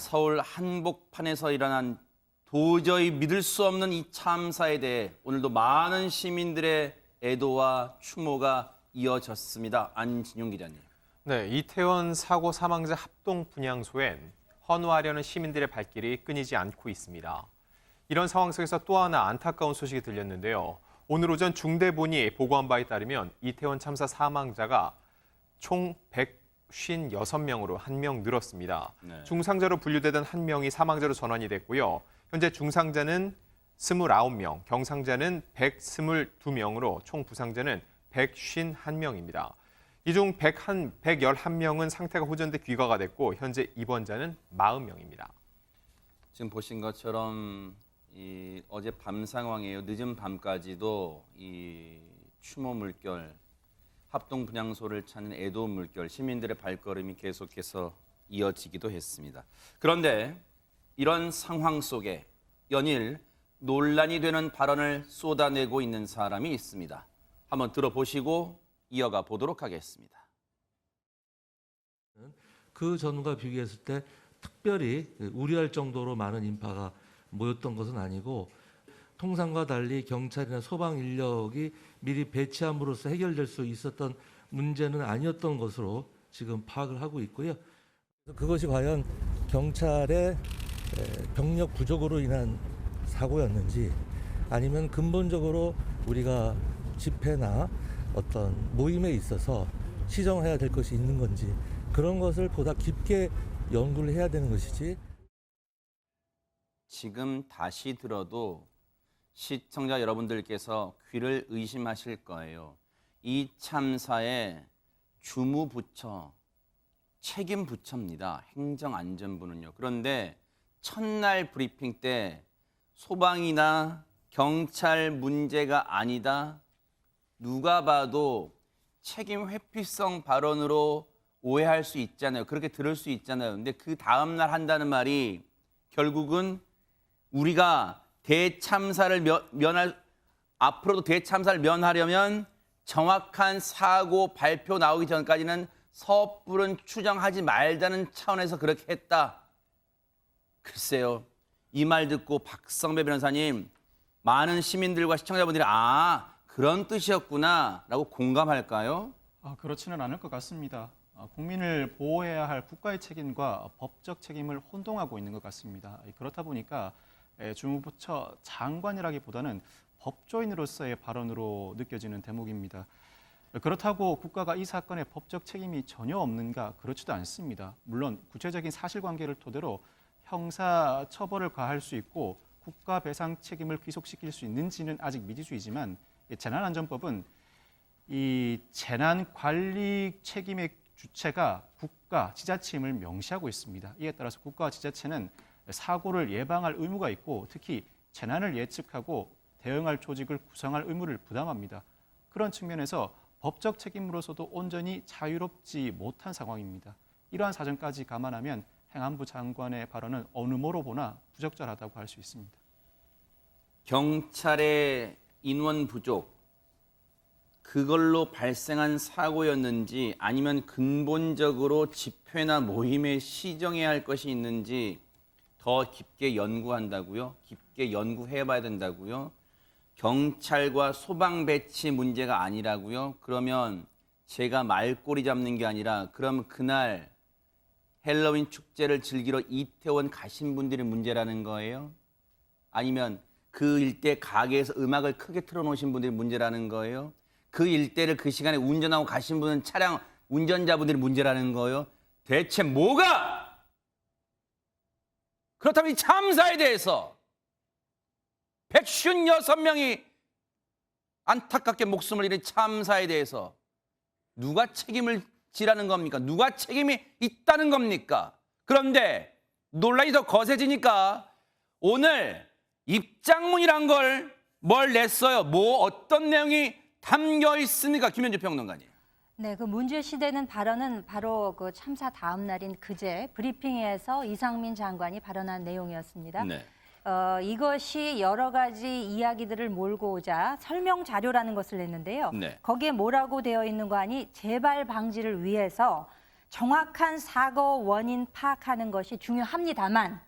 서울 한복판에서 일어난 도저히 믿을 수 없는 이 참사에 대해 오늘도 많은 시민들의 애도와 추모가 이어졌습니다. 안진용 기자님. 네, 이태원 사고 사망자 합동 분향소엔 헌화하려는 시민들의 발길이 끊이지 않고 있습니다. 이런 상황 속에서 또 하나 안타까운 소식이 들렸는데요. 오늘 오전 중대본이 보고한 바에 따르면 이태원 참사 사망자가 총 156명으로 한 명 늘었습니다. 네. 중상자로 분류되던 한 명이 사망자로 전환이 됐고요. 현재 중상자는 29명, 경상자는 122명으로 총 부상자는 151명입니다. 이 중 111명은 상태가 호전돼 귀가가 됐고 현재 입원자는 40명입니다. 지금 보신 것처럼 어제 밤 상황이에요. 늦은 밤까지도 이 추모 물결, 합동 분향소를 찾는 애도 물결, 시민들의 발걸음이 계속해서 이어지기도 했습니다. 그런데 이런 상황 속에 연일 논란이 되는 발언을 쏟아내고 있는 사람이 있습니다. 한번 들어보시고 이어가 보도록 하겠습니다. 그 전과 비교했을 때 특별히 우려할 정도로 많은 인파가 모였던 것은 아니고 통상과 달리 경찰이나 소방 인력이 미리 배치함으로써 해결될 수 있었던 문제는 아니었던 것으로 지금 파악을 하고 있고요. 그것이 과연 경찰의 병력 부족으로 인한 사고였는지 아니면 근본적으로 우리가 집회나 어떤 모임에 있어서 시정해야 될 것이 있는 건지 그런 것을 보다 깊게 연구를 해야 되는 것이지. 지금 다시 들어도 시청자 여러분들께서 귀를 의심하실 거예요. 이 참사의 주무부처, 책임부처입니다. 행정안전부는요. 그런데 첫날 브리핑 때 소방이나 경찰 문제가 아니다. 누가 봐도 책임 회피성 발언으로 오해할 수 있잖아요. 그렇게 들을 수 있잖아요. 근데 그 다음날 한다는 말이 결국은 우리가 대참사를 앞으로도 대참사를 면하려면 정확한 사고 발표 나오기 전까지는 섣부른 추정하지 말자는 차원에서 그렇게 했다. 글쎄요. 이 말 듣고 박성배 변호사님, 많은 시민들과 시청자분들이 그런 뜻이었구나 라고 공감할까요? 그렇지는 않을 것 같습니다. 국민을 보호해야 할 국가의 책임과 법적 책임을 혼동하고 있는 것 같습니다. 그렇다 보니까 주무부처 장관이라기보다는 법조인으로서의 발언으로 느껴지는 대목입니다. 그렇다고 국가가 이 사건에 법적 책임이 전혀 없는가? 그렇지도 않습니다. 물론 구체적인 사실관계를 토대로 형사 처벌을 가할 수 있고 국가 배상 책임을 귀속시킬 수 있는지는 아직 미지수이지만 재난안전법은 이 재난 관리 책임의 주체가 국가, 지자체임을 명시하고 있습니다. 이에 따라서 국가와 지자체는 사고를 예방할 의무가 있고 특히 재난을 예측하고 대응할 조직을 구성할 의무를 부담합니다. 그런 측면에서 법적 책임으로서도 온전히 자유롭지 못한 상황입니다. 이러한 사정까지 감안하면 행안부 장관의 발언은 어느 뭐로 보나 부적절하다고 할 수 있습니다. 경찰의 인원 부족, 그걸로 발생한 사고였는지 아니면 근본적으로 집회나 모임에 시정해야 할 것이 있는지 더 깊게 연구한다고요? 깊게 연구해봐야 된다고요? 경찰과 소방 배치 문제가 아니라고요? 그러면 제가 말꼬리 잡는 게 아니라 그럼 그날 헬로윈 축제를 즐기러 이태원 가신 분들의 문제라는 거예요? 아니면 그 일대 가게에서 음악을 크게 틀어놓으신 분들의 문제라는 거예요? 그 일대를 그 시간에 운전하고 가신 분은 차량 운전자분들의 문제라는 거예요? 대체 뭐가? 그렇다면 이 참사에 대해서 156명이 안타깝게 목숨을 잃은 참사에 대해서 누가 책임을 지라는 겁니까? 누가 책임이 있다는 겁니까? 그런데 논란이 더 거세지니까 오늘 입장문이란 걸 뭘 냈어요? 어떤 내용이 담겨 있습니까? 김현주 평론가님. 네, 그 문제시되는 발언은 바로 그 참사 다음 날인 그제 브리핑에서 이상민 장관이 발언한 내용이었습니다. 네. 이것이 여러 가지 이야기들을 몰고 오자 설명 자료라는 것을 냈는데요. 네. 거기에 뭐라고 되어 있는 거 아니 재발 방지를 위해서 정확한 사고 원인 파악하는 것이 중요합니다만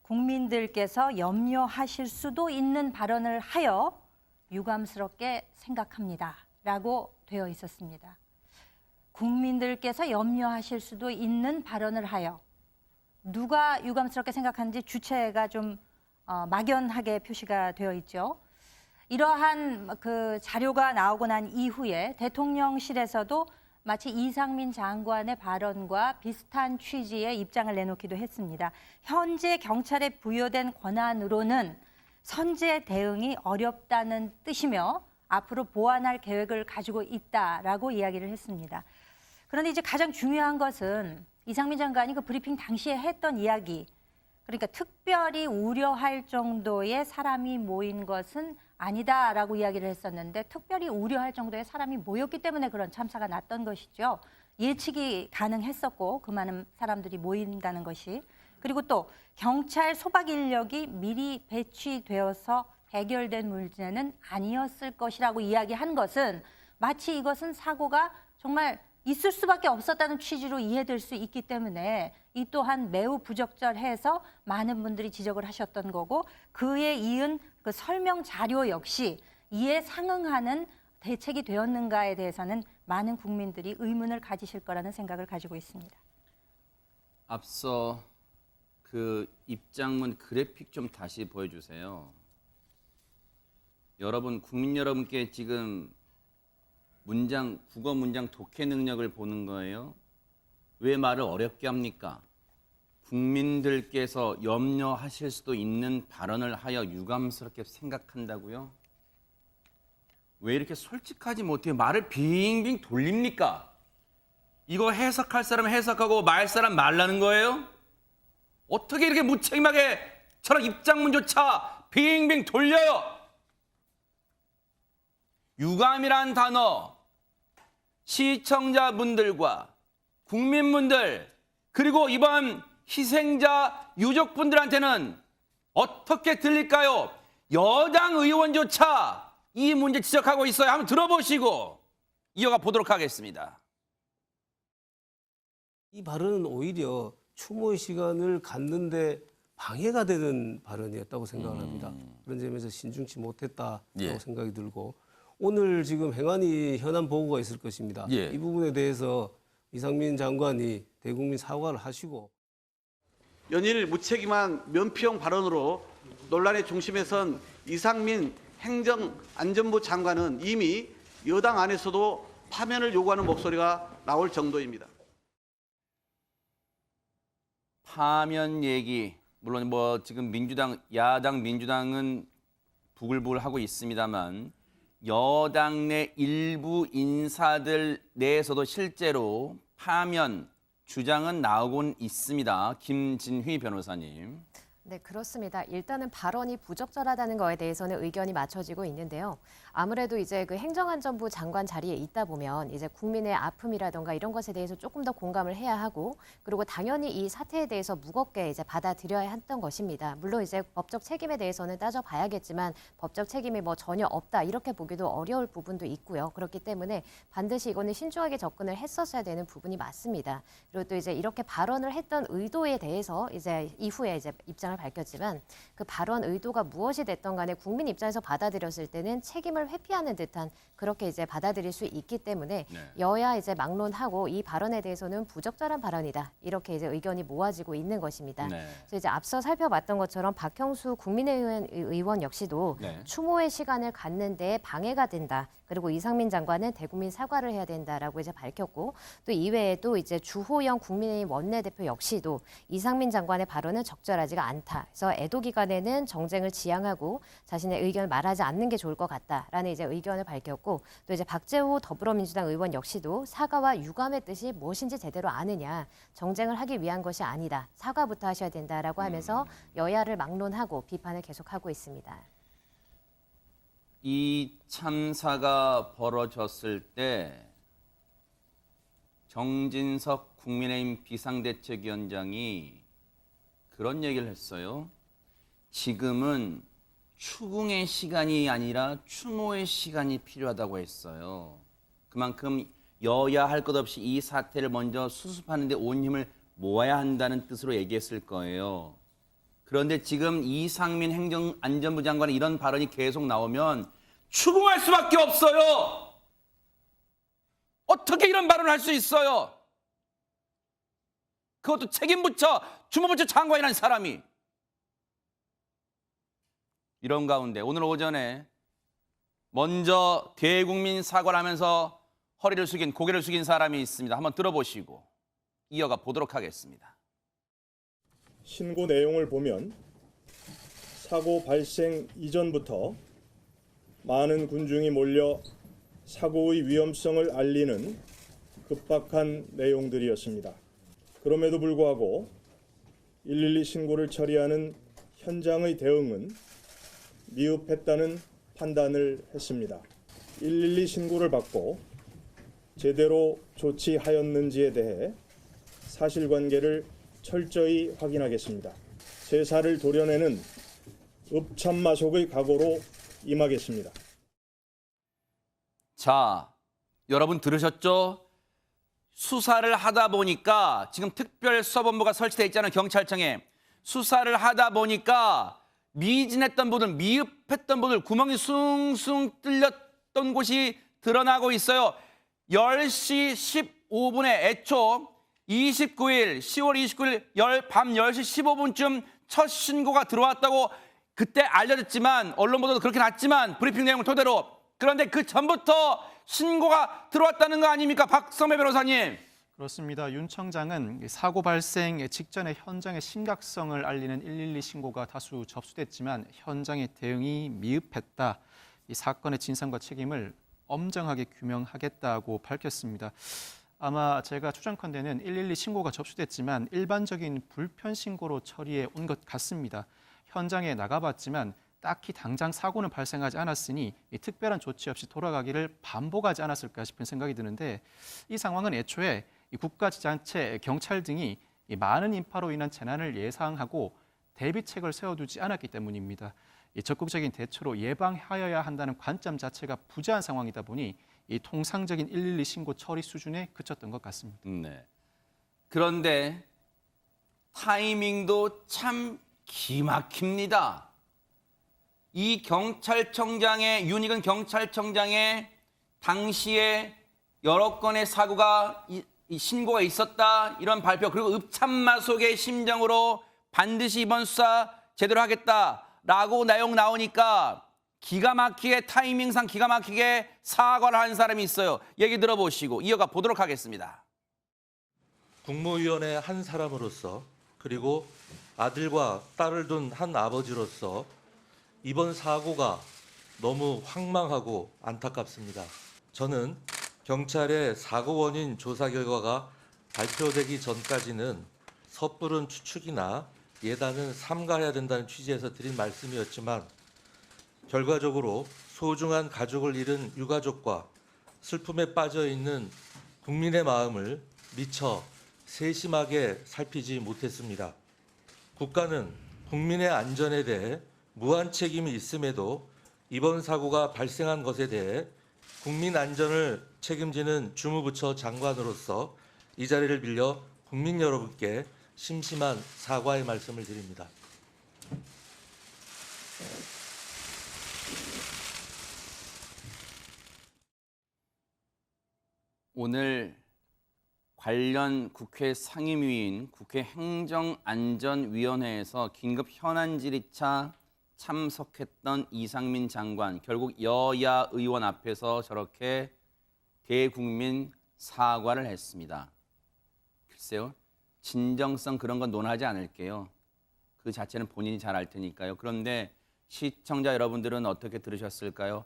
국민들께서 염려하실 수도 있는 발언을 하여 유감스럽게 생각합니다라고 되어 있었습니다. 국민들께서 염려하실 수도 있는 발언을 하여 누가 유감스럽게 생각하는지 주체가 좀 막연하게 표시가 되어 있죠. 이러한 그 자료가 나오고 난 이후에 대통령실에서도 마치 이상민 장관의 발언과 비슷한 취지의 입장을 내놓기도 했습니다. 현재 경찰에 부여된 권한으로는 선제 대응이 어렵다는 뜻이며 앞으로 보완할 계획을 가지고 있다라고 이야기를 했습니다. 그런데 이제 가장 중요한 것은 이상민 장관이 그 브리핑 당시에 했던 이야기, 그러니까 특별히 우려할 정도의 사람이 모인 것은 아니다라고 이야기를 했었는데 특별히 우려할 정도의 사람이 모였기 때문에 그런 참사가 났던 것이죠. 예측이 가능했었고 그 많은 사람들이 모인다는 것이. 그리고 또 경찰 소박 인력이 미리 배치되어서 해결된 문제는 아니었을 것이라고 이야기한 것은 마치 이것은 사고가 정말 있을 수밖에 없었다는 취지로 이해될 수 있기 때문에 이 또한 매우 부적절해서 많은 분들이 지적을 하셨던 거고 그에 이은 그 설명 자료 역시 이에 상응하는 대책이 되었는가에 대해서는 많은 국민들이 의문을 가지실 거라는 생각을 가지고 있습니다. 앞서 그 입장문 그래픽 좀 다시 보여주세요. 여러분, 국민 여러분께 지금 국어 문장 독해 능력을 보는 거예요. 왜 말을 어렵게 합니까? 국민들께서 염려하실 수도 있는 발언을 하여 유감스럽게 생각한다고요? 왜 이렇게 솔직하지 못해요? 말을 빙빙 돌립니까? 이거 해석할 사람 해석하고 말 사람 말라는 거예요? 어떻게 이렇게 무책임하게 저런 입장문조차 빙빙 돌려요? 유감이란 단어, 시청자분들과 국민분들 그리고 이번 희생자 유족분들한테는 어떻게 들릴까요? 여당 의원조차 이 문제 지적하고 있어요. 한번 들어보시고 이어가 보도록 하겠습니다. 이 발언은 오히려 추모의 시간을 갖는데 방해가 되는 발언이었다고 생각을 합니다. 그런 점에서 신중치 못했다고 예. 생각이 들고 오늘 지금 행안위 현안 보고가 있을 것입니다. 예. 이 부분에 대해서 이상민 장관이 대국민 사과를 하시고 연일 무책임한 면피형 발언으로 논란의 중심에 선 이상민 행정안전부 장관은 이미 여당 안에서도 파면을 요구하는 목소리가 나올 정도입니다. 파면 얘기, 물론 뭐 지금 야당 민주당은 부글부글 하고 있습니다만 여당 내 일부 인사들 내에서도 실제로 파면 주장은 나오곤 있습니다. 김진휘 변호사님. 네, 그렇습니다. 일단은 발언이 부적절하다는 거에 대해서는 의견이 맞춰지고 있는데요. 아무래도 이제 그 행정안전부 장관 자리에 있다 보면 이제 국민의 아픔이라던가 이런 것에 대해서 조금 더 공감을 해야 하고 그리고 당연히 이 사태에 대해서 무겁게 이제 받아들여야 했던 것입니다. 물론 이제 법적 책임에 대해서는 따져봐야겠지만 법적 책임이 뭐 전혀 없다 이렇게 보기도 어려울 부분도 있고요. 그렇기 때문에 반드시 이거는 신중하게 접근을 했었어야 되는 부분이 맞습니다. 그리고 또 이제 이렇게 발언을 했던 의도에 대해서 이제 이후에 이제 입장을 밝혔지만 그 발언 의도가 무엇이 됐던 간에 국민 입장에서 받아들였을 때는 책임을 회피하는 듯한 그렇게 이제 받아들일 수 있기 때문에 네. 여야 이제 막론하고 이 발언에 대해서는 부적절한 발언이다 이렇게 이제 의견이 모아지고 있는 것입니다. 네. 그래서 이제 앞서 살펴봤던 것처럼 박형수 국민의힘 의원 역시도 네. 추모의 시간을 갖는 데 방해가 된다. 그리고 이상민 장관은 대국민 사과를 해야 된다라고 이제 밝혔고 또 이외에도 이제 주호영 국민의힘 원내대표 역시도 이상민 장관의 발언은 적절하지가 않다. 그래서 애도 기간에는 정쟁을 지양하고 자신의 의견을 말하지 않는 게 좋을 것 같다라는 이제 의견을 밝혔고 또 이제 박재호 더불어민주당 의원 역시도 사과와 유감의 뜻이 무엇인지 제대로 아느냐 정쟁을 하기 위한 것이 아니다. 사과부터 하셔야 된다라고 하면서 여야를 막론하고 비판을 계속하고 있습니다. 이 참사가 벌어졌을 때 정진석 국민의힘 비상대책위원장이 그런 얘기를 했어요. 지금은 추궁의 시간이 아니라 추모의 시간이 필요하다고 했어요. 그만큼 여야 할 것 없이 이 사태를 먼저 수습하는 데 온 힘을 모아야 한다는 뜻으로 얘기했을 거예요. 그런데 지금 이상민 행정안전부 장관의 이런 발언이 계속 나오면 추궁할 수밖에 없어요. 어떻게 이런 발언을 할 수 있어요? 그것도 책임부처, 주무부처 장관이라는 사람이. 이런 가운데 오늘 오전에 먼저 대국민 사과를 하면서 고개를 숙인 사람이 있습니다. 한번 들어보시고 이어가 보도록 하겠습니다. 신고 내용을 보면 사고 발생 이전부터 많은 군중이 몰려 사고의 위험성을 알리는 급박한 내용들이었습니다. 그럼에도 불구하고 112 신고를 처리하는 현장의 대응은 미흡했다는 판단을 했습니다. 112 신고를 받고 제대로 조치하였는지에 대해 사실관계를 철저히 확인하겠습니다. 세사를 도려내는 읍참마속의 각오로 임하겠습니다. 자, 여러분 들으셨죠? 수사를 하다 보니까 지금 특별수사본부가 설치되어 있잖아요. 경찰청에. 수사를 하다 보니까 미진했던 분들, 미흡했던 분들, 구멍이 숭숭 뚫렸던 곳이 드러나고 있어요. 10시 15분에 애초 29일, 10월 29일 밤 10시 15분쯤 첫 신고가 들어왔다고 그때 알려졌지만 언론 보도도 그렇게 났지만 브리핑 내용을 토대로 그런데 그 전부터 신고가 들어왔다는 거 아닙니까? 박성배 변호사님. 그렇습니다. 윤 청장은 사고 발생 직전에 현장의 심각성을 알리는 112 신고가 다수 접수됐지만 현장의 대응이 미흡했다. 이 사건의 진상과 책임을 엄정하게 규명하겠다고 밝혔습니다. 아마 제가 추정컨대는 112 신고가 접수됐지만 일반적인 불편 신고로 처리해 온 것 같습니다. 현장에 나가봤지만 딱히 당장 사고는 발생하지 않았으니 특별한 조치 없이 돌아가기를 반복하지 않았을까 싶은 생각이 드는데 이 상황은 애초에 국가지자체, 경찰 등이 많은 인파로 인한 재난을 예상하고 대비책을 세워두지 않았기 때문입니다. 적극적인 대처로 예방하여야 한다는 관점 자체가 부재한 상황이다 보니 이 통상적인 112 신고 처리 수준에 그쳤던 것 같습니다. 네. 그런데 타이밍도 참 기막힙니다. 이 경찰청장의 윤익은 경찰청장의 당시에 여러 건의 사고가 이 신고가 있었다 이런 발표 그리고 읍참마속의 심정으로 반드시 이번 수사 제대로 하겠다라고 내용 나오니까 기가 막히게 타이밍상 기가 막히게 사과를 한 사람이 있어요. 얘기 들어보시고 이어가 보도록 하겠습니다. 국무위원의 한 사람으로서 그리고 아들과 딸을 둔 한 아버지로서 이번 사고가 너무 황망하고 안타깝습니다. 저는 경찰의 사고 원인 조사 결과가 발표되기 전까지는 섣부른 추측이나 예단은 삼가해야 된다는 취지에서 드린 말씀이었지만 결과적으로 소중한 가족을 잃은 유가족과 슬픔에 빠져 있는 국민의 마음을 미처 세심하게 살피지 못했습니다. 국가는 국민의 안전에 대해 무한 책임이 있음에도 이번 사고가 발생한 것에 대해 국민 안전을 책임지는 주무부처 장관으로서 이 자리를 빌려 국민 여러분께 심심한 사과의 말씀을 드립니다. 오늘 관련 국회 상임위인 국회 행정안전위원회에서 긴급 현안 질의차 참석했던 이상민 장관 결국 여야 의원 앞에서 저렇게 대국민 사과를 했습니다. 글쎄요. 진정성 그런 건 논하지 않을게요. 그 자체는 본인이 잘 알 테니까요. 그런데 시청자 여러분들은 어떻게 들으셨을까요?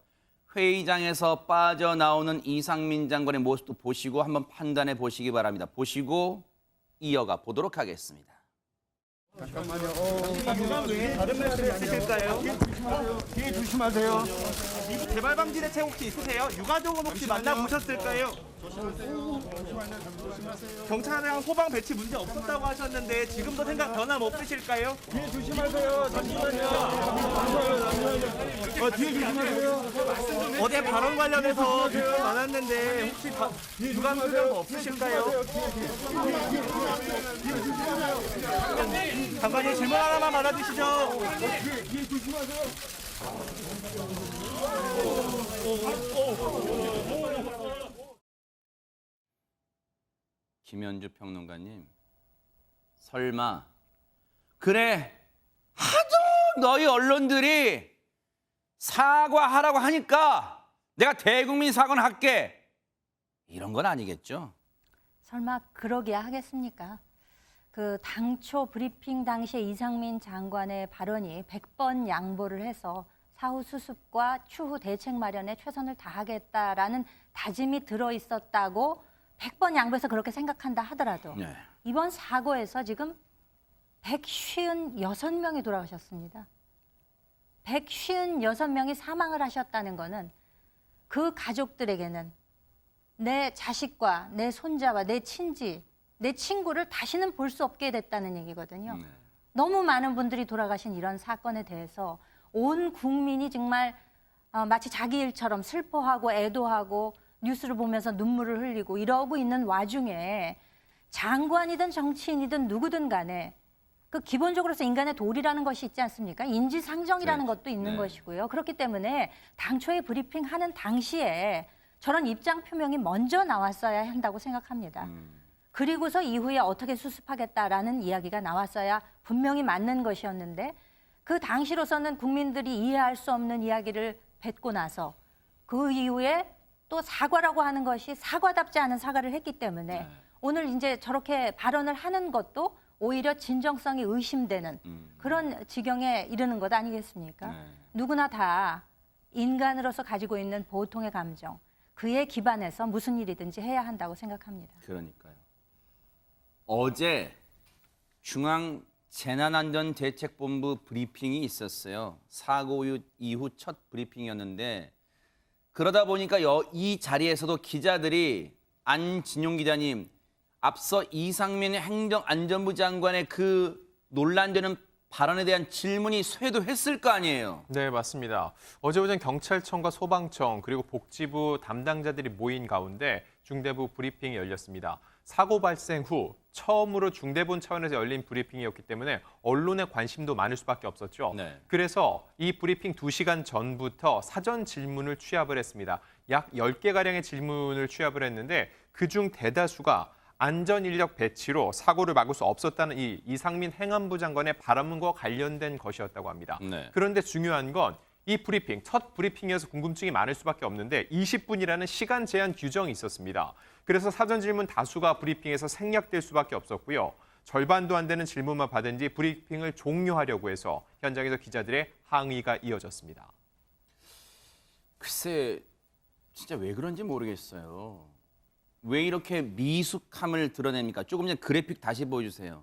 회의장에서 빠져나오는 이상민 장관의 모습도 보시고 한번 판단해 보시기 바랍니다. 보시고 이어가 보도록 하겠습니다. 다른 말씀 있으실까요? 뒤에 조심하세요. 미국 개발 방지 대책 혹시 있으세요? 유가족은 혹시 만나보셨을까요? 경찰이랑 소방 배치 문제 없었다고 하셨는데 지금도 생각 변함 없으실까요? 뒤에 조심하세요. 잠시만요. 뒤에 조심하세요. 어제 발언 관련해서 뉴스 많았는데 혹시 유감 수령 없으실까요? 장관님 질문 하나만 받아주시죠. 김현주 평론가님, 설마 그래 하도 너희 언론들이 사과하라고 하니까 내가 대국민 사과는 할게 이런 건 아니겠죠? 설마 그러기야 하겠습니까? 그 당초 브리핑 당시에 이상민 장관의 발언이 100번 양보를 해서 사후 수습과 추후 대책 마련에 최선을 다하겠다라는 다짐이 들어있었다고 100번 양보해서 그렇게 생각한다 하더라도 네. 이번 사고에서 지금 156명이 돌아가셨습니다. 156명이 사망을 하셨다는 거는 그 가족들에게는 내 자식과 내 손자와 내 친지, 내 친구를 다시는 볼 수 없게 됐다는 얘기거든요. 네. 너무 많은 분들이 돌아가신 이런 사건에 대해서 온 국민이 정말 마치 자기 일처럼 슬퍼하고 애도하고 뉴스를 보면서 눈물을 흘리고 이러고 있는 와중에 장관이든 정치인이든 누구든 간에 그 기본적으로서 인간의 도리라는 것이 있지 않습니까? 인지상정이라는 네. 것도 있는 네. 것이고요. 그렇기 때문에 당초에 브리핑하는 당시에 저런 입장 표명이 먼저 나왔어야 한다고 생각합니다. 그리고서 이후에 어떻게 수습하겠다라는 이야기가 나왔어야 분명히 맞는 것이었는데 그 당시로서는 국민들이 이해할 수 없는 이야기를 뱉고 나서 그 이후에 또 사과라고 하는 것이 사과답지 않은 사과를 했기 때문에 네. 오늘 이제 저렇게 발언을 하는 것도 오히려 진정성이 의심되는 그런 지경에 이르는 것 아니겠습니까? 네. 누구나 다 인간으로서 가지고 있는 보통의 감정, 그에 기반해서 무슨 일이든지 해야 한다고 생각합니다. 그러니까요. 어제 중앙재난안전대책본부 브리핑이 있었어요. 사고 이후 첫 브리핑이었는데 그러다 보니까 이 자리에서도 기자들이 안진용 기자님, 앞서 이상민 행정안전부 장관의 그 논란되는 발언에 대한 질문이 쇄도했을 거 아니에요. 네, 맞습니다. 어제 오전 경찰청과 소방청 그리고 복지부 담당자들이 모인 가운데 중대부 브리핑이 열렸습니다. 사고 발생 후 처음으로 중대본 차원에서 열린 브리핑이었기 때문에 언론의 관심도 많을 수밖에 없었죠. 네. 그래서 이 브리핑 2시간 전부터 사전 질문을 취합을 했습니다. 약 10개가량의 질문을 취합을 했는데 그중 대다수가 안전인력 배치로 사고를 막을 수 없었다는 이 이상민 행안부 장관의 발언과 관련된 것이었다고 합니다. 네. 그런데 중요한 건 이 브리핑, 첫 브리핑이어서 궁금증이 많을 수밖에 없는데 20분이라는 시간 제한 규정이 있었습니다. 그래서 사전 질문 다수가 브리핑에서 생략될 수밖에 없었고요. 절반도 안 되는 질문만 받은 뒤 브리핑을 종료하려고 해서 현장에서 기자들의 항의가 이어졌습니다. 글쎄, 진짜 왜 그런지 모르겠어요. 왜 이렇게 미숙함을 드러냅니까? 조금 전에 그래픽 다시 보여주세요.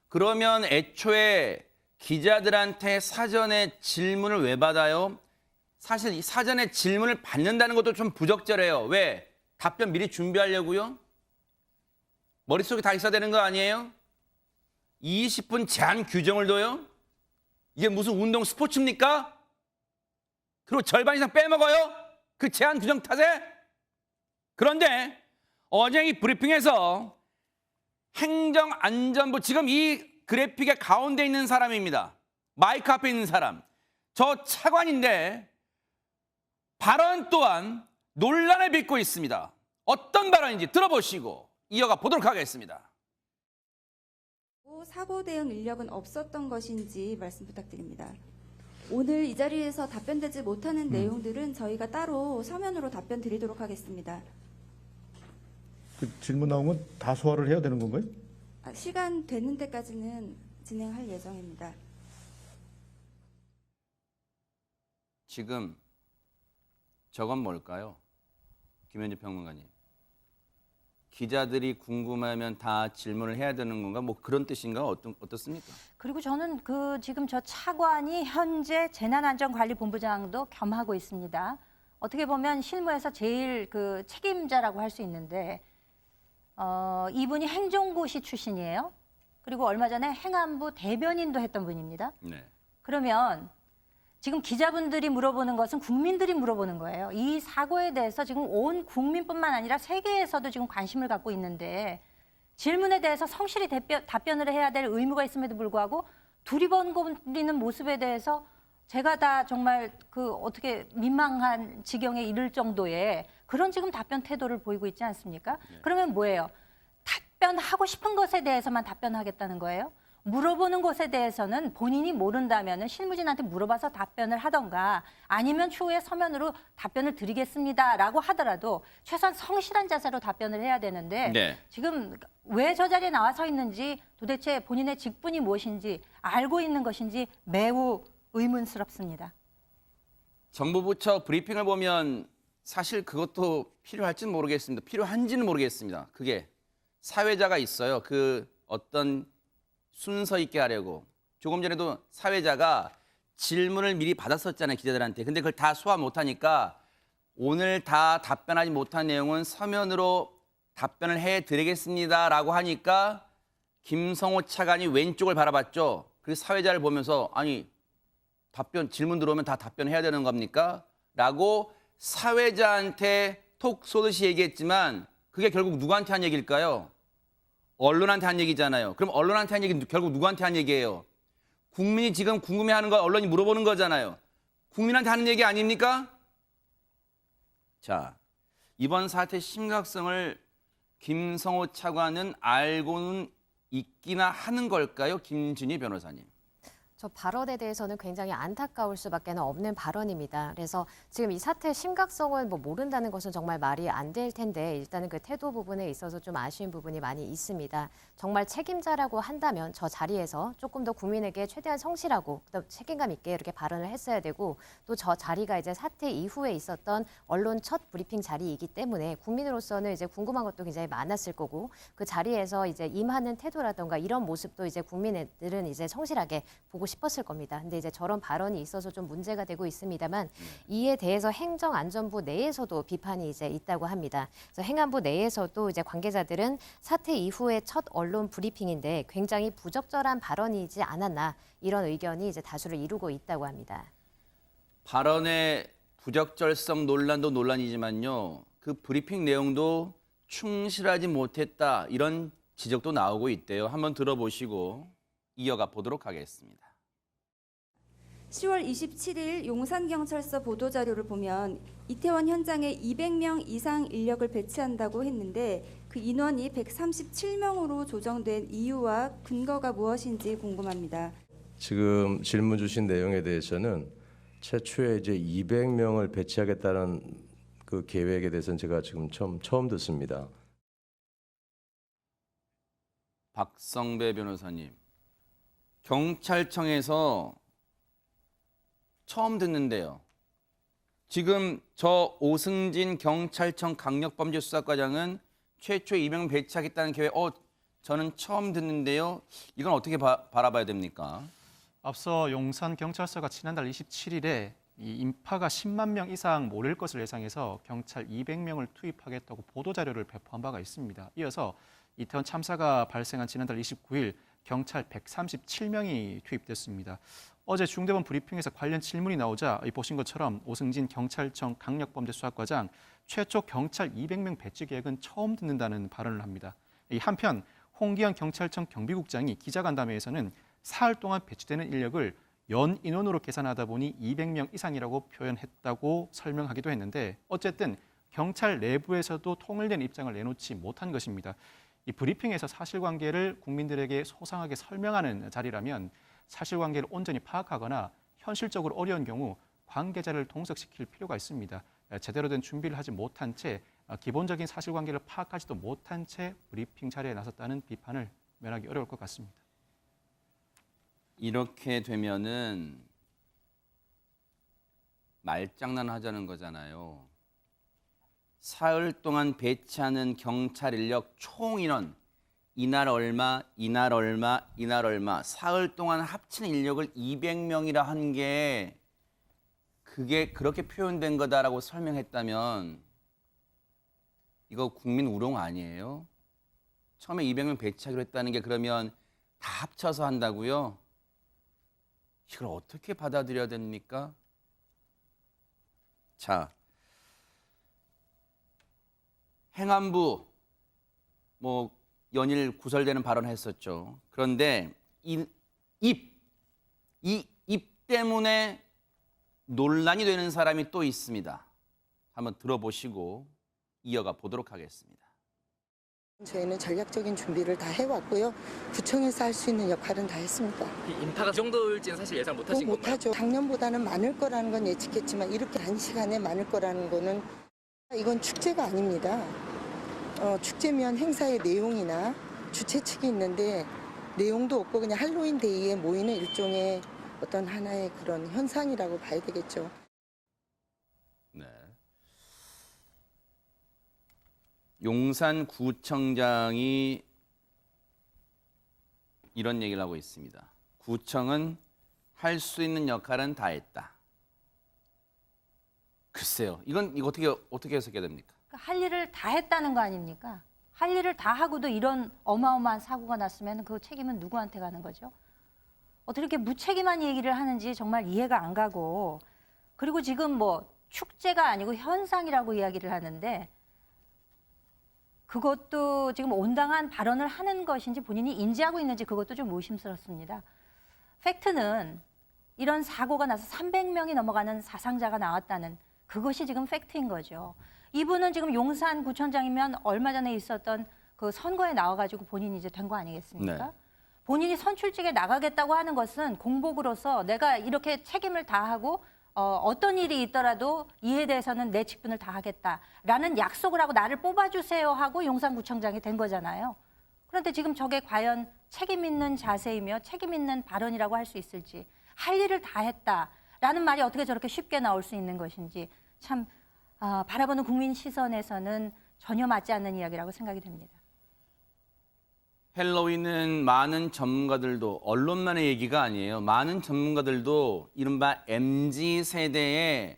그러면 애초에 기자들한테 사전에 질문을 왜 받아요? 사실 이 사전에 질문을 받는다는 것도 좀 부적절해요. 왜? 답변 미리 준비하려고요? 머릿속에 다 있어야 되는 거 아니에요? 20분 제한 규정을 둬요? 이게 무슨 운동 스포츠입니까? 그리고 절반 이상 빼먹어요? 그 제한 규정 탓에? 그런데 어제 이 브리핑에서 행정안전부, 지금 이 그래픽의 가운데 있는 사람입니다. 마이크 앞에 있는 사람. 저 차관인데 발언 또한 논란을 빚고 있습니다. 어떤 발언인지 들어보시고 이어가 보도록 하겠습니다. 사고 대응 인력은 없었던 것인지 말씀 부탁드립니다. 오늘 이 자리에서 답변되지 못하는 내용들은 저희가 따로 서면으로 답변 드리도록 하겠습니다. 그 질문 나오면 다 소화를 해야 되는 건가요? 시간 되는 데까지는 진행할 예정입니다. 지금 저건 뭘까요? 김현주 평론가님. 기자들이 궁금하면 다 질문을 해야 되는 건가? 뭐 그런 뜻인가? 어떻습니까? 그리고 저는 지금 저 차관이 현재 재난안전관리본부장도 겸하고 있습니다. 어떻게 보면 실무에서 제일 책임자라고 할 수 있는데 이분이 행정고시 출신이에요. 그리고 얼마 전에 행안부 대변인도 했던 분입니다. 네. 그러면 지금 기자분들이 물어보는 것은 국민들이 물어보는 거예요. 이 사고에 대해서 지금 온 국민뿐만 아니라 세계에서도 지금 관심을 갖고 있는데 질문에 대해서 성실히 답변을 해야 될 의무가 있음에도 불구하고 두리번거리는 모습에 대해서 제가 다 정말 어떻게 민망한 지경에 이를 정도의 그런 지금 답변 태도를 보이고 있지 않습니까? 그러면 뭐예요? 답변하고 싶은 것에 대해서만 답변하겠다는 거예요? 물어보는 것에 대해서는 본인이 모른다면 실무진한테 물어봐서 답변을 하던가 아니면 추후에 서면으로 답변을 드리겠습니다라고 하더라도 최소한 성실한 자세로 답변을 해야 되는데 네. 지금 왜 저 자리에 나와 서 있는지 도대체 본인의 직분이 무엇인지 알고 있는 것인지 매우 의문스럽습니다. 정부 부처 브리핑을 보면 사실 그것도 필요할지는 모르겠습니다. 필요한지는 모르겠습니다. 그게 사회자가 있어요. 어떤 순서 있게 하려고. 조금 전에도 사회자가 질문을 미리 받았었잖아요, 기자들한테. 근데 그걸 다 소화 못하니까 오늘 다 답변하지 못한 내용은 서면으로 답변을 해드리겠습니다라고 하니까 김성호 차관이 왼쪽을 바라봤죠. 그리고 사회자를 보면서 아니 질문 들어오면 다 답변해야 되는 겁니까? 라고 사회자한테 톡 쏘듯이 얘기했지만 그게 결국 누구한테 한 얘기일까요? 언론한테 한 얘기잖아요. 그럼 언론한테 한 얘기 결국 누구한테 한 얘기예요? 국민이 지금 궁금해하는 거 언론이 물어보는 거잖아요. 국민한테 하는 얘기 아닙니까? 자, 이번 사태의 심각성을 김성호 차관은 알고는 있기나 하는 걸까요? 김준희 변호사님. 저 발언에 대해서는 굉장히 안타까울 수밖에 없는 발언입니다. 그래서 지금 이 사태의 심각성은 모른다는 것은 정말 말이 안 될 텐데 일단은 그 태도 부분에 있어서 좀 아쉬운 부분이 많이 있습니다. 정말 책임자라고 한다면 저 자리에서 조금 더 국민에게 최대한 성실하고 또 책임감 있게 이렇게 발언을 했어야 되고 또 저 자리가 이제 사태 이후에 있었던 언론 첫 브리핑 자리이기 때문에 국민으로서는 이제 궁금한 것도 굉장히 많았을 거고 그 자리에서 이제 임하는 태도라던가 이런 모습도 이제 국민들은 이제 성실하게 보고 싶었을 겁니다. 근데 이제 저런 발언이 있어서 좀 문제가 되고 있습니다만 이에 대해서 행정안전부 내에서도 비판이 이제 있다고 합니다. 그래서 행안부 내에서도 이제 관계자들은 사태 이후의 첫 언론 브리핑인데 굉장히 부적절한 발언이지 않았나 이런 의견이 이제 다수를 이루고 있다고 합니다. 발언의 부적절성 논란도 논란이지만요. 그 브리핑 내용도 충실하지 못했다 이런 지적도 나오고 있대요. 한번 들어보시고 이어가 보도록 하겠습니다. 10월 27일 용산경찰서 보도자료를 보면 이태원 현장에 200명 이상 인력을 배치한다고 했는데 그 인원이 137명으로 조정된 이유와 근거가 무엇인지 궁금합니다. 지금 질문 주신 내용에 대해서는 최초에 이제 200명을 배치하겠다는 그 계획에 대해서는 제가 지금 처음 듣습니다. 박성배 변호사님, 경찰청에서 처음 듣는데요. 지금 저 오승진 경찰청 강력범죄수사과장은 최초에 2명 배치하겠다는 계획, 저는 처음 듣는데요. 이건 어떻게 바라봐야 됩니까? 앞서 용산경찰서가 지난달 27일에 이 인파가 10만 명 이상 몰릴 것을 예상해서 경찰 200명을 투입하겠다고 보도자료를 배포한 바가 있습니다. 이어서 이태원 참사가 발생한 지난달 29일 경찰 137명이 투입됐습니다. 어제 중대본 브리핑에서 관련 질문이 나오자 보신 것처럼 오승진 경찰청 강력범죄수사과장 최초 경찰 200명 배치 계획은 처음 듣는다는 발언을 합니다. 한편 홍기현 경찰청 경비국장이 기자간담회에서는 사흘 동안 배치되는 인력을 연 인원으로 계산하다 보니 200명 이상이라고 표현했다고 설명하기도 했는데 어쨌든 경찰 내부에서도 통일된 입장을 내놓지 못한 것입니다. 이 브리핑에서 사실관계를 국민들에게 소상하게 설명하는 자리라면 사실관계를 온전히 파악하거나 현실적으로 어려운 경우 관계자를 동석시킬 필요가 있습니다. 제대로 된 준비를 하지 못한 채 기본적인 사실관계를 파악하지도 못한 채 브리핑 자리에 나섰다는 비판을 면하기 어려울 것 같습니다. 이렇게 되면은 말장난하자는 거잖아요. 사흘 동안 배치하는 경찰 인력 총 인원 이날 얼마, 이날 얼마, 이날 얼마 사흘 동안 합친 인력을 200명이라 한 게 그게 그렇게 표현된 거다라고 설명했다면 이거 국민 우롱 아니에요? 처음에 200명 배치하기로 했다는 게 그러면 다 합쳐서 한다고요? 이걸 어떻게 받아들여야 됩니까? 자, 행안부 연일 구설되는 발언을 했었죠. 그런데 이 입 때문에 논란이 되는 사람이 또 있습니다. 한번 들어보시고 이어가 보도록 하겠습니다. 저희는 전략적인 준비를 다 해왔고요. 구청에서 할 수 있는 역할은 다 했습니다. 인파가 이 정도일지는 사실 예상 못하신 건가요? 못하죠. 작년보다는 많을 거라는 건 예측했지만 이렇게 단시간에 많을 거라는 거는 이건 축제가 아닙니다. 축제면 행사의 내용이나 주최 측이 있는데 내용도 없고 그냥 할로윈 데이에 모이는 일종의 어떤 하나의 그런 현상이라고 봐야 되겠죠. 네. 용산구청장이 이런 얘기를 하고 있습니다. 구청은 할 수 있는 역할은 다 했다. 글쎄요. 이거 어떻게 해석해야 됩니까? 할 일을 다 했다는 거 아닙니까? 할 일을 다 하고도 이런 어마어마한 사고가 났으면 그 책임은 누구한테 가는 거죠? 어떻게 이렇게 무책임한 얘기를 하는지 정말 이해가 안 가고, 그리고 지금 축제가 아니고 현상이라고 이야기를 하는데 그것도 지금 온당한 발언을 하는 것인지 본인이 인지하고 있는지 그것도 좀 의심스럽습니다. 팩트는 이런 사고가 나서 300명이 넘어가는 사상자가 나왔다는 그것이 지금 팩트인 거죠. 이분은 지금 용산구청장이면 얼마 전에 있었던 그 선거에 나와가지고 본인이 이제 된 거 아니겠습니까? 네. 본인이 선출직에 나가겠다고 하는 것은 공복으로서 내가 이렇게 책임을 다하고 어떤 일이 있더라도 이에 대해서는 내 직분을 다하겠다라는 약속을 하고 나를 뽑아주세요 하고 용산구청장이 된 거잖아요. 그런데 지금 저게 과연 책임 있는 자세이며 책임 있는 발언이라고 할 수 있을지, 할 일을 다 했다라는 말이 어떻게 저렇게 쉽게 나올 수 있는 것인지 참 바라보는 국민 시선에서는 전혀 맞지 않는 이야기라고 생각이 됩니다. 헬로윈은 많은 전문가들도 언론만의 얘기가 아니에요. 많은 전문가들도 이른바 MZ세대의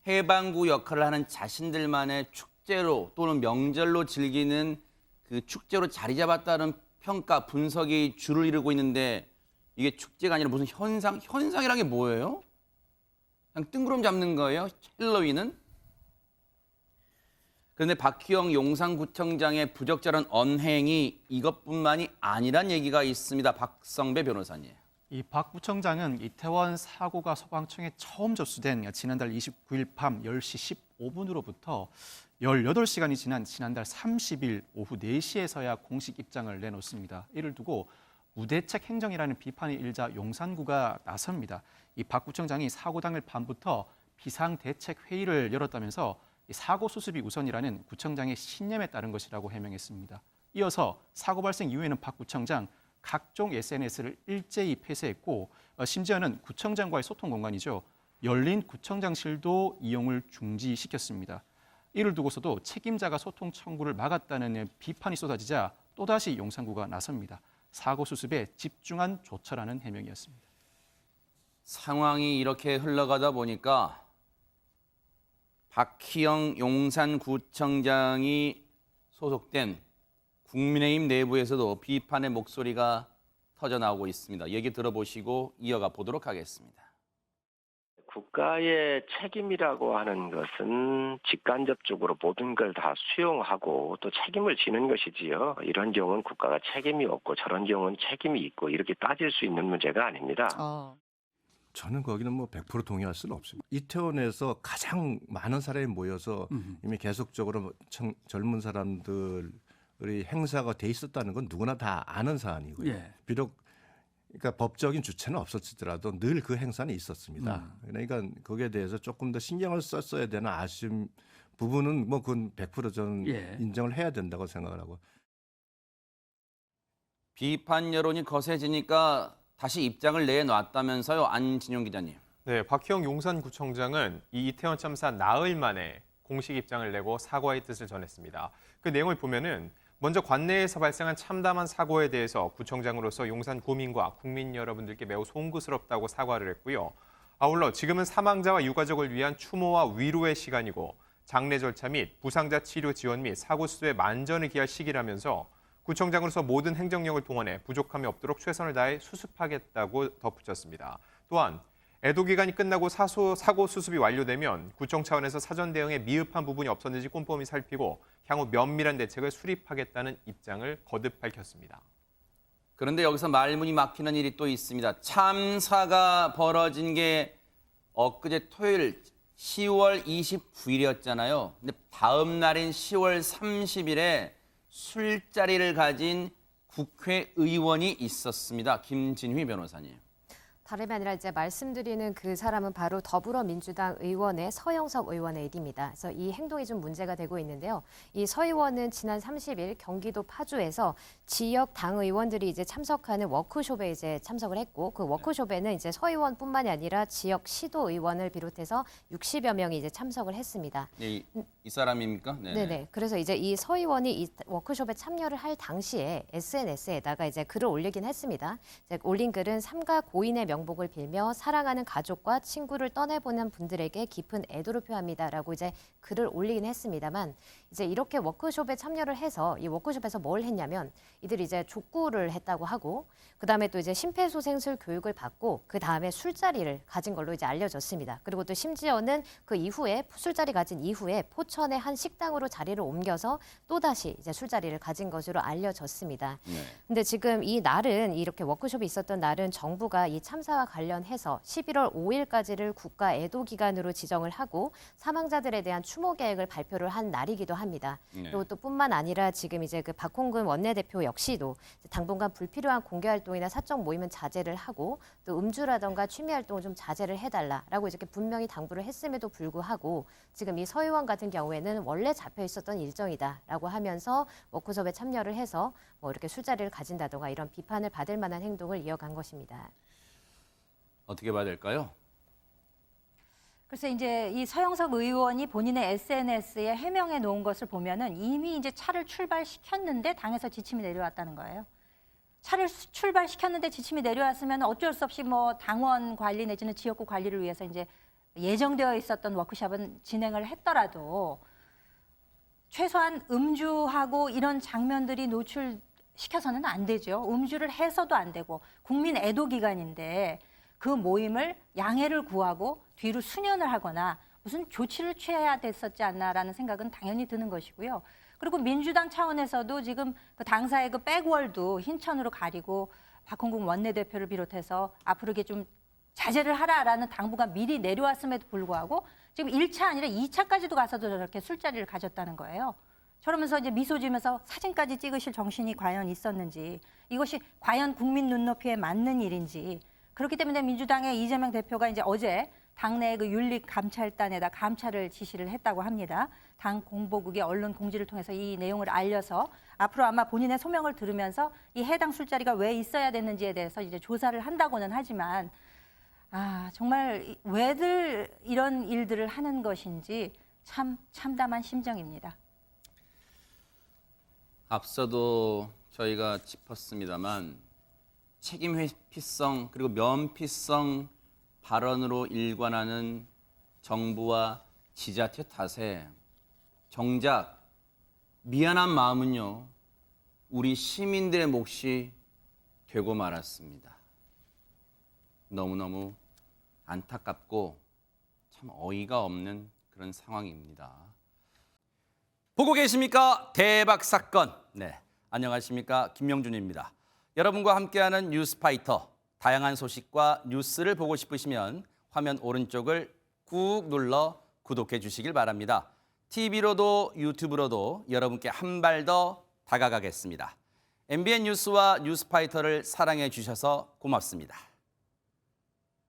해방구 역할을 하는 자신들만의 축제로 또는 명절로 즐기는 그 축제로 자리 잡았다는 평가, 분석이 줄을 이루고 있는데 이게 축제가 아니라 무슨 현상? 현상이란 게 뭐예요? 그냥 뜬구름 잡는 거예요? 헬로윈은? 그런데 박희영 용산구청장의 부적절한 언행이 이것뿐만이 아니란 얘기가 있습니다. 박성배 변호사님. 이 박 부청장은 이태원 사고가 소방청에 처음 접수된 지난달 29일 밤 10시 15분으로부터 18시간이 지난 지난달 30일 오후 4시에서야 공식 입장을 내놓습니다. 이를 두고 무대책 행정이라는 비판이 일자 용산구가 나섭니다. 이 박 구청장이 사고 당일 밤부터 비상대책회의를 열었다면서 사고 수습이 우선이라는 구청장의 신념에 따른 것이라고 해명했습니다. 이어서 사고 발생 이후에는 박 구청장 각종 SNS를 일제히 폐쇄했고 심지어는 구청장과의 소통 공간이죠. 열린 구청장실도 이용을 중지시켰습니다. 이를 두고서도 책임자가 소통 청구를 막았다는 비판이 쏟아지자 또다시 용산구가 나섭니다. 사고 수습에 집중한 조처라는 해명이었습니다. 상황이 이렇게 흘러가다 보니까 박희영 용산구청장이 소속된 국민의힘 내부에서도 비판의 목소리가 터져나오고 있습니다. 얘기 들어보시고 이어가 보도록 하겠습니다. 국가의 책임이라고 하는 것은 직간접적으로 모든 걸 다 수용하고 또 책임을 지는 것이지요. 이런 경우는 국가가 책임이 없고 저런 경우는 책임이 있고 이렇게 따질 수 있는 문제가 아닙니다. 저는 거기는 100% 동의할 수는 없습니다. 이태원에서 가장 많은 사람이 모여서 이미 계속적으로 젊은 사람들의 행사가 돼 있었다는 건 누구나 다 아는 사안이고요. 예. 비록 그러니까 법적인 주체는 없었더라도 늘 그 행사는 있었습니다. 그러니까 거기에 대해서 조금 더 신경을 썼어야 되는 아쉬운 부분은 그건 100% 저는 인정을 해야 된다고 생각을 하고. 비판 여론이 거세지니까 다시 입장을 내놨다면서요, 안진용 기자님. 네, 박희영 용산구청장은 이 이태원 참사 나흘 만에 공식 입장을 내고 사과의 뜻을 전했습니다. 그 내용을 보면은 먼저 관내에서 발생한 참담한 사고에 대해서 구청장으로서 용산 구민과 국민 여러분들께 매우 송구스럽다고 사과를 했고요. 아울러 지금은 사망자와 유가족을 위한 추모와 위로의 시간이고 장례 절차 및 부상자 치료 지원 및 사고 수습에 만전을 기할 시기라면서 구청장으로서 모든 행정력을 동원해 부족함이 없도록 최선을 다해 수습하겠다고 덧붙였습니다. 또한 애도 기간이 끝나고 사고 수습이 완료되면 구청 차원에서 사전 대응에 미흡한 부분이 없었는지 꼼꼼히 살피고 향후 면밀한 대책을 수립하겠다는 입장을 거듭 밝혔습니다. 그런데 여기서 말문이 막히는 일이 또 있습니다. 참사가 벌어진 게 엊그제 토요일 10월 29일이었잖아요. 근데 다음 날인 10월 30일에 술자리를 가진 국회의원이 있었습니다. 김진휘 변호사님. 다름이 아니라 이제 말씀드리는 그 사람은 바로 더불어민주당 의원의 서영석 의원의 일입니다. 그래서 이 행동이 좀 문제가 되고 있는데요. 이 서 의원은 지난 30일 경기도 파주에서 지역 당 의원들이 이제 참석하는 워크숍에 이제 참석을 했고 그 워크숍에는 이제 서 의원뿐만이 아니라 지역 시도 의원을 비롯해서 60여 명이 이제 참석을 했습니다. 이 사람입니까? 네네. 그래서 이제 이 서 의원이 이 워크숍에 참여를 할 당시에 SNS에다가 이제 글을 올리긴 했습니다. 이제 올린 글은 삼가 고인의 명복을 빌며 사랑하는 가족과 친구를 떠내보낸 분들에게 깊은 애도를 표합니다라고 이제 글을 올리긴 했습니다만 이제 이렇게 워크숍에 참여를 해서 이 워크숍에서 뭘 했냐면 이들이 이제 족구를 했다고 하고 그다음에 또 이제 심폐소생술 교육을 받고 그다음에 술자리를 가진 걸로 이제 알려졌습니다. 그리고 또 심지어는 그 이후에 술자리 가진 이후에 포천의 한 식당으로 자리를 옮겨서 또다시 이제 술자리를 가진 것으로 알려졌습니다. 근데 지금 이 날은 이렇게 워크숍이 있었던 날은 정부가 이 참사와 관련해서 11월 5일까지를 국가 애도 기간으로 지정을 하고 사망자들에 대한 추모 계획을 발표를 한 날이기도 합니다. 그리고 또 뿐만 아니라 지금 이제 그 박홍근 원내대표 역시도 당분간 불필요한 공개 활동이나 사적 모임은 자제를 하고 또 음주라던가 취미 활동을 좀 자제를 해달라라고 이렇게 분명히 당부를 했음에도 불구하고 지금 이 서 의원 같은 경우에는 원래 잡혀 있었던 일정이다라고 하면서 워크숍에 참여를 해서 뭐 이렇게 술자리를 가진다던가 이런 비판을 받을 만한 행동을 이어간 것입니다. 어떻게 봐야 될까요? 글쎄 이제 이 서영석 의원이 본인의 SNS에 해명해 놓은 것을 보면은 이미 이제 차를 출발시켰는데 당에서 지침이 내려왔다는 거예요. 차를 출발시켰는데 지침이 내려왔으면 어쩔 수 없이 뭐 당원 관리 내지는 지역구 관리를 위해서 이제 예정되어 있었던 워크숍은 진행을 했더라도 최소한 음주하고 이런 장면들이 노출시켜서는 안 되죠. 음주를 해서도 안 되고 국민 애도 기간인데 그 모임을 양해를 구하고 뒤로 수년을 하거나 무슨 조치를 취해야 됐었지 않나라는 생각은 당연히 드는 것이고요. 그리고 민주당 차원에서도 지금 그 당사의 그 백월도 흰천으로 가리고 박홍근 원내대표를 비롯해서 앞으로 이게 좀 자제를 하라라는 당부가 미리 내려왔음에도 불구하고 지금 1차 아니라 2차까지도 가서도 저렇게 술자리를 가졌다는 거예요. 저러면서 이제 미소 지으면서 사진까지 찍으실 정신이 과연 있었는지 이것이 과연 국민 눈높이에 맞는 일인지 그렇기 때문에 민주당의 이재명 대표가 이제 어제 당내 그 윤리감찰단에다 감찰을 지시를 했다고 합니다. 당 공보국의 언론 공지를 통해서 이 내용을 알려서 앞으로 아마 본인의 소명을 들으면서 이 해당 술자리가 왜 있어야 됐는지에 대해서 이제 조사를 한다고는 하지만 정말 왜들 이런 일들을 하는 것인지 참 참담한 심정입니다. 앞서도 저희가 짚었습니다만 책임 회피성 그리고 면피성 발언으로 일관하는 정부와 지자체 탓에 정작 미안한 마음은요 우리 시민들의 몫이 되고 말았습니다. 너무너무 안타깝고 참 어이가 없는 그런 상황입니다. 보고 계십니까? 대박 사건. 네, 안녕하십니까? 김명준입니다. 여러분과 함께하는 뉴스파이터. 다양한 소식과 뉴스를 보고 싶으시면 화면 오른쪽을 꾹 눌러 구독해 주시길 바랍니다. TV로도 유튜브로도 여러분께 한 발 더 다가가겠습니다. MBN 뉴스와 뉴스파이터를 사랑해 주셔서 고맙습니다.